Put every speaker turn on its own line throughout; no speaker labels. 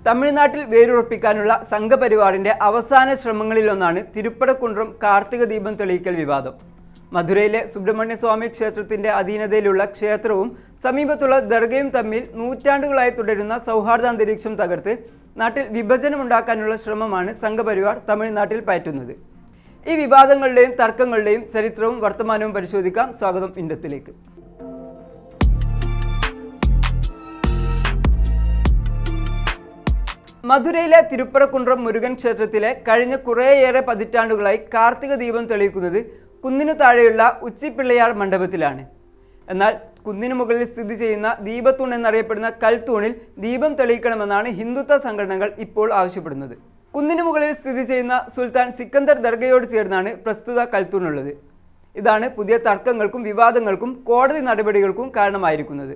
തമിഴ്നാട്ടിൽ വേരുറപ്പിക്കാനുള്ള സംഘപരിവാറിന്റെ അവസാന ശ്രമങ്ങളിലൊന്നാണ് തിരുപ്പരക്കുണ്ട്രം കാർത്തിക ദീപം തെളിയിക്കൽ വിവാദം. മധുരയിലെ സുബ്രഹ്മണ്യസ്വാമി ക്ഷേത്രത്തിന്റെ അധീനതയിലുള്ള ക്ഷേത്രവും സമീപത്തുള്ള ദർഗയും തമ്മിൽ നൂറ്റാണ്ടുകളായി തുടരുന്ന സൗഹാർദ്ദാന്തരീക്ഷം തകർത്ത് നാട്ടിൽ വിഭജനമുണ്ടാക്കാനുള്ള ശ്രമമാണ് സംഘപരിവാർ തമിഴ്നാട്ടിൽ പയറ്റുന്നത്. ഈ വിവാദങ്ങളുടെയും തർക്കങ്ങളുടെയും ചരിത്രവും വർത്തമാനവും പരിശോധിക്കാം. സ്വാഗതം ഇൻഡത്തിലേക്ക്. മധുരയിലെ തിരുപ്പരക്കുണ്ട്രം മുരുകൻ ക്ഷേത്രത്തിലെ കഴിഞ്ഞ കുറേയേറെ പതിറ്റാണ്ടുകളായി കാർത്തിക ദീപം തെളിയിക്കുന്നത് കുന്നിനു താഴെയുള്ള ഉച്ചിപ്പിള്ളയാർ മണ്ഡപത്തിലാണ്. എന്നാൽ കുന്നിനു മുകളിൽ സ്ഥിതി ചെയ്യുന്ന ദീപത്തൂൺ എന്നറിയപ്പെടുന്ന കൽത്തൂണിൽ ദീപം തെളിയിക്കണമെന്നാണ് ഹിന്ദുത്വ സംഘടനകൾ ഇപ്പോൾ ആവശ്യപ്പെടുന്നത്. കുന്നിനു മുകളിൽ സ്ഥിതി ചെയ്യുന്ന സുൽത്താൻ സിക്കന്ദർ ദർഗയോട് ചേർന്നാണ് പ്രസ്തുത കൽത്തൂണുള്ളത്. ഇതാണ് പുതിയ തർക്കങ്ങൾക്കും വിവാദങ്ങൾക്കും കോടതി നടപടികൾക്കും കാരണമായിരിക്കുന്നത്.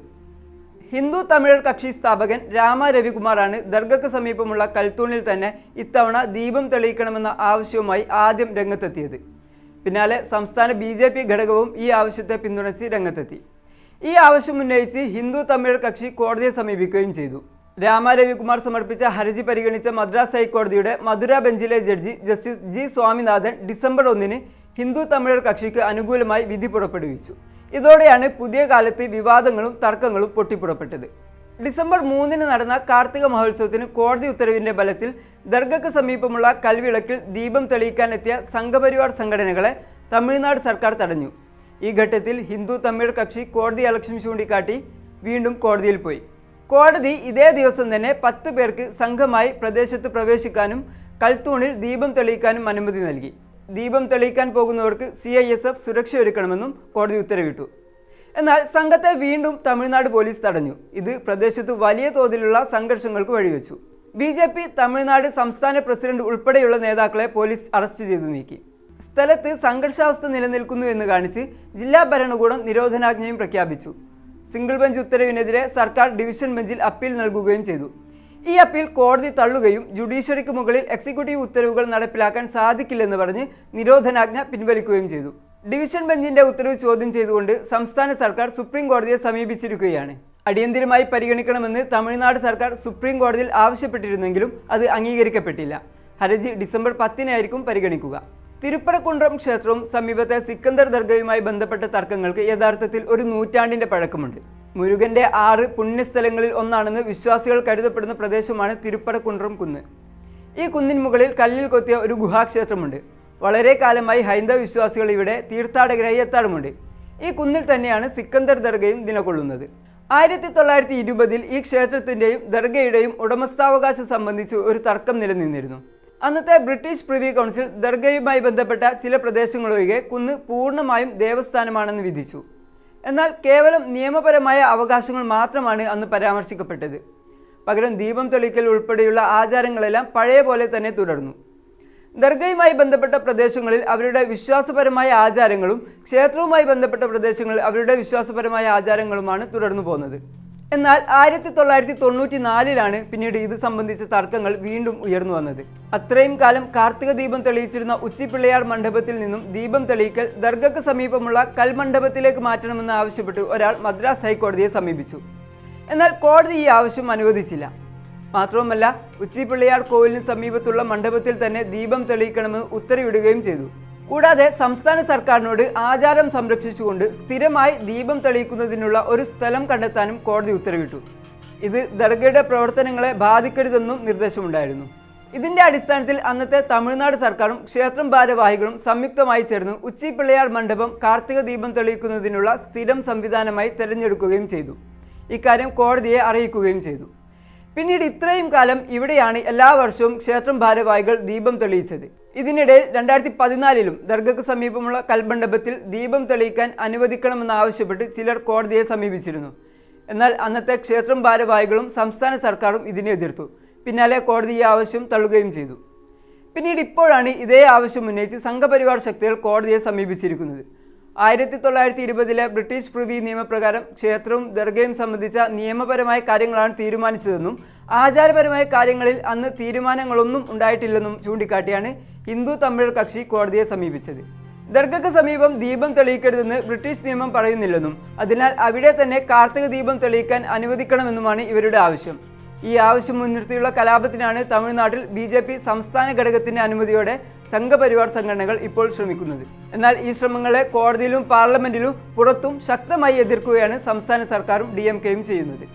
ഹിന്ദു തമിഴർ കക്ഷി സ്ഥാപകൻ രാമ രവികുമാറാണ് ദർഗയ്ക്ക് സമീപമുള്ള കൽത്തൂണിൽ തന്നെ ഇത്തവണ ദീപം തെളിയിക്കണമെന്ന ആവശ്യവുമായി ആദ്യം രംഗത്തെത്തിയത്. പിന്നാലെ സംസ്ഥാന BJP ഘടകവും ഈ ആവശ്യത്തെ പിന്തുണച്ച് രംഗത്തെത്തി. ഈ ആവശ്യം ഉന്നയിച്ച് ഹിന്ദു തമിഴർ കക്ഷി കോടതിയെ സമീപിക്കുകയും ചെയ്തു. രാമ രവികുമാർ സമർപ്പിച്ച ഹർജി പരിഗണിച്ച മദ്രാസ് ഹൈക്കോടതിയുടെ മധുര ബെഞ്ചിലെ ജഡ്ജി justice G Swaminathan December 1 Hindu തമിഴർ കക്ഷിക്ക് അനുകൂലമായി വിധി പുറപ്പെടുവിച്ചു. ഇതോടെയാണ് പുതിയ കാലത്ത് വിവാദങ്ങളും തർക്കങ്ങളും പൊട്ടിപ്പുറപ്പെട്ടത്. ഡിസംബർ 3 നടന്ന കാർത്തിക മഹോത്സവത്തിന് കോടതി ഉത്തരവിന്റെ ബലത്തിൽ ദർഗയ്ക്ക് സമീപമുള്ള കൽവിളക്കിൽ ദീപം തെളിയിക്കാനെത്തിയ സംഘപരിവാർ സംഘടനകളെ തമിഴ്നാട് സർക്കാർ തടഞ്ഞു. ഈ ഘട്ടത്തിൽ ഹിന്ദു തമിഴർ കക്ഷി കോടതി അലക്ഷ്യം ചൂണ്ടിക്കാട്ടി വീണ്ടും കോടതിയിൽ പോയി. കോടതി ഇതേ ദിവസം തന്നെ 10 പേർക്ക് സംഘമായി പ്രദേശത്ത് പ്രവേശിക്കാനും കൽത്തൂണിൽ ദീപം തെളിയിക്കാനും അനുമതി നൽകി. ദീപം തെളിയിക്കാൻ പോകുന്നവർക്ക് CISF സുരക്ഷയൊരുക്കണമെന്നും കോടതി ഉത്തരവിട്ടു. എന്നാൽ സംഘത്തെ വീണ്ടും തമിഴ്നാട് പോലീസ് തടഞ്ഞു. ഇത് പ്രദേശത്ത് വലിയ തോതിലുള്ള സംഘർഷങ്ങൾക്ക് വഴിവെച്ചു. BJP തമിഴ്നാട് സംസ്ഥാന പ്രസിഡന്റ് ഉൾപ്പെടെയുള്ള നേതാക്കളെ പോലീസ് അറസ്റ്റ് ചെയ്തു നീക്കി. സ്ഥലത്ത് സംഘർഷാവസ്ഥ നിലനിൽക്കുന്നു എന്ന് കാണിച്ച് ജില്ലാ ഭരണകൂടം നിരോധനാജ്ഞയും പ്രഖ്യാപിച്ചു. സിംഗിൾ ബെഞ്ച് ഉത്തരവിനെതിരെ സർക്കാർ ഡിവിഷൻ ബെഞ്ചിൽ അപ്പീൽ നൽകുകയും ചെയ്തു. ഈ അപ്പീൽ കോടതി തള്ളുകയും ജുഡീഷ്യറിക്ക് മുകളിൽ എക്സിക്യൂട്ടീവ് ഉത്തരവുകൾ നടപ്പിലാക്കാൻ സാധിക്കില്ലെന്ന് പറഞ്ഞ് നിരോധനാജ്ഞ പിൻവലിക്കുകയും ചെയ്തു. ഡിവിഷൻ ബെഞ്ചിന്റെ ഉത്തരവ് ചോദ്യം ചെയ്തുകൊണ്ട് സംസ്ഥാന സർക്കാർ സുപ്രീം കോടതിയെ സമീപിച്ചിരിക്കുകയാണ്. അടിയന്തിരമായി പരിഗണിക്കണമെന്ന് തമിഴ്നാട് സർക്കാർ സുപ്രീം കോടതിയിൽ ആവശ്യപ്പെട്ടിരുന്നെങ്കിലും അത് അംഗീകരിക്കപ്പെട്ടില്ല. ഹർജി ഡിസംബർ 10 പരിഗണിക്കുക. തിരുപ്പരക്കുണ്ട്രം ക്ഷേത്രവും സമീപത്തെ സിക്കന്ദർ ദർഗയുമായി ബന്ധപ്പെട്ട തർക്കങ്ങൾക്ക് യഥാർത്ഥത്തിൽ ഒരു നൂറ്റാണ്ടിന്റെ പഴക്കമുണ്ട്. മുരുകന്റെ 6 പുണ്യസ്ഥലങ്ങളിൽ ഒന്നാണെന്ന് വിശ്വാസികൾ കരുതപ്പെടുന്ന പ്രദേശമാണ് തിരുപ്പരക്കുണ്ട്രം കുന്ന്. ഈ കുന്നിൻ മുകളിൽ കല്ലിൽ കൊത്തിയ ഒരു ഗുഹാക്ഷേത്രമുണ്ട്. വളരെ കാലമായി ഹൈന്ദവ വിശ്വാസികൾ ഇവിടെ തീർത്ഥാടകരായി എത്താറുമുണ്ട്. ഈ കുന്നിൽ തന്നെയാണ് സിക്കന്ദർ ദർഗയും നിലകൊള്ളുന്നത്. 1920 ഈ ക്ഷേത്രത്തിന്റെയും ദർഗയുടെയും ഉടമസ്ഥാവകാശം സംബന്ധിച്ച് ഒരു തർക്കം നിലനിന്നിരുന്നു. അന്നത്തെ ബ്രിട്ടീഷ് പ്രിവി കൗൺസിൽ ദർഗയുമായി ബന്ധപ്പെട്ട ചില പ്രദേശങ്ങളൊഴികെ കുന്ന് പൂർണ്ണമായും ദേവസ്ഥാനമാണെന്ന് വിധിച്ചു. എന്നാൽ കേവലം നിയമപരമായ അവകാശങ്ങൾ മാത്രമാണ് അന്ന് പരാമർശിക്കപ്പെട്ടത്. പകരം ദീപം തെളിയിക്കൽ ഉൾപ്പെടെയുള്ള ആചാരങ്ങളെല്ലാം പഴയ പോലെ തന്നെ തുടർന്നു. ദർഗയുമായി ബന്ധപ്പെട്ട പ്രദേശങ്ങളിൽ അവരുടെ വിശ്വാസപരമായ ആചാരങ്ങളും ക്ഷേത്രവുമായി ബന്ധപ്പെട്ട പ്രദേശങ്ങളിൽ അവരുടെ വിശ്വാസപരമായ ആചാരങ്ങളുമാണ് തുടർന്നു പോകുന്നത്. എന്നാൽ 1994 പിന്നീട് ഇത് സംബന്ധിച്ച തർക്കങ്ങൾ വീണ്ടും ഉയർന്നു വന്നത്. അത്രയും കാലം കാർത്തിക ദീപം തെളിയിച്ചിരുന്ന ഉച്ചിപ്പിള്ളയാർ മണ്ഡപത്തിൽ നിന്നും ദീപം തെളിയിക്കൽ ദർഗയ്ക്ക് സമീപമുള്ള കൽമണ്ഡപത്തിലേക്ക് മാറ്റണമെന്ന് ആവശ്യപ്പെട്ട് ഒരാൾ മദ്രാസ് ഹൈക്കോടതിയെ സമീപിച്ചു. എന്നാൽ കോടതി ഈ ആവശ്യം അനുവദിച്ചില്ല. മാത്രവുമല്ല, ഉച്ചിപ്പിള്ളയാർ കോവിലിന് സമീപത്തുള്ള മണ്ഡപത്തിൽ തന്നെ ദീപം തെളിയിക്കണമെന്ന് ഉത്തരവിടുകയും ചെയ്തു. കൂടാതെ സംസ്ഥാന സർക്കാരിനോട് ആചാരം സംരക്ഷിച്ചുകൊണ്ട് സ്ഥിരമായി ദീപം തെളിയിക്കുന്നതിനുള്ള ഒരു സ്ഥലം കണ്ടെത്താനും കോടതി ഉത്തരവിട്ടു. ഇത് ദർഗയുടെ പ്രവർത്തനങ്ങളെ ബാധിക്കരുതെന്നും നിർദ്ദേശമുണ്ടായിരുന്നു. ഇതിന്റെ അടിസ്ഥാനത്തിൽ അന്നത്തെ തമിഴ്നാട് സർക്കാരും ക്ഷേത്രം ഭാരവാഹികളും സംയുക്തമായി ചേർന്ന് ഉച്ചിപ്പിള്ളയാർ മണ്ഡപം കാർത്തിക ദീപം തെളിയിക്കുന്നതിനുള്ള സ്ഥിരം സംവിധാനമായി തിരഞ്ഞെടുക്കുകയും ചെയ്തു. ഇക്കാര്യം കോടതിയെ അറിയിക്കുകയും ചെയ്തു. പിന്നീട് ഇത്രയും കാലം ഇവിടെയാണ് എല്ലാ വർഷവും ക്ഷേത്രം ഭാരവാഹികൾ ദീപം തെളിയിച്ചത്. ഇതിനിടയിൽ 2014 ദർഗയ്ക്ക് സമീപമുള്ള കൽമണ്ഡപത്തിൽ ദീപം തെളിയിക്കാൻ അനുവദിക്കണമെന്നാവശ്യപ്പെട്ട് ചിലർ കോടതിയെ സമീപിച്ചിരുന്നു. എന്നാൽ അന്നത്തെ ക്ഷേത്രം ഭാരവാഹികളും സംസ്ഥാന സർക്കാരും ഇതിനെ എതിർത്തു. പിന്നാലെ കോടതി ഈ ആവശ്യം തള്ളുകയും ചെയ്തു. പിന്നീട് ഇപ്പോഴാണ് ഇതേ ആവശ്യം ഉന്നയിച്ച് സംഘപരിവാർ ശക്തികൾ കോടതിയെ സമീപിച്ചിരിക്കുന്നത്. 1920 ബ്രിട്ടീഷ് പ്രിവി നിയമപ്രകാരം ക്ഷേത്രവും ദർഗയും സംബന്ധിച്ച നിയമപരമായ കാര്യങ്ങളാണ് തീരുമാനിച്ചതെന്നും ആചാരപരമായ കാര്യങ്ങളിൽ അന്ന് തീരുമാനങ്ങളൊന്നും ഉണ്ടായിട്ടില്ലെന്നും ചൂണ്ടിക്കാട്ടിയാണ് ഹിന്ദു തമിഴർ കക്ഷി കോടതിയെ സമീപിച്ചത്. ദർഗയ്ക്ക് സമീപം ദീപം തെളിയിക്കരുതെന്ന് ബ്രിട്ടീഷ് നിയമം പറയുന്നില്ലെന്നും അതിനാൽ അവിടെ തന്നെ കാർത്തിക ദീപം തെളിയിക്കാൻ അനുവദിക്കണമെന്നുമാണ് ഇവരുടെ ആവശ്യം. ഈ ആവശ്യം മുൻനിർത്തിയുള്ള കലാപത്തിനാണ് തമിഴ്നാട്ടിൽ BJP സംസ്ഥാന ഘടകത്തിന്റെ അനുമതിയോടെ സംഘപരിവാർ സംഘടനകൾ ഇപ്പോൾ ശ്രമിക്കുന്നത്. എന്നാൽ ഈ ശ്രമങ്ങളെ കോടതിയിലും പാർലമെന്റിലും പുറത്തും ശക്തമായി എതിർക്കുകയാണ് സംസ്ഥാന സർക്കാരും DMKയും ചെയ്യുന്നത്.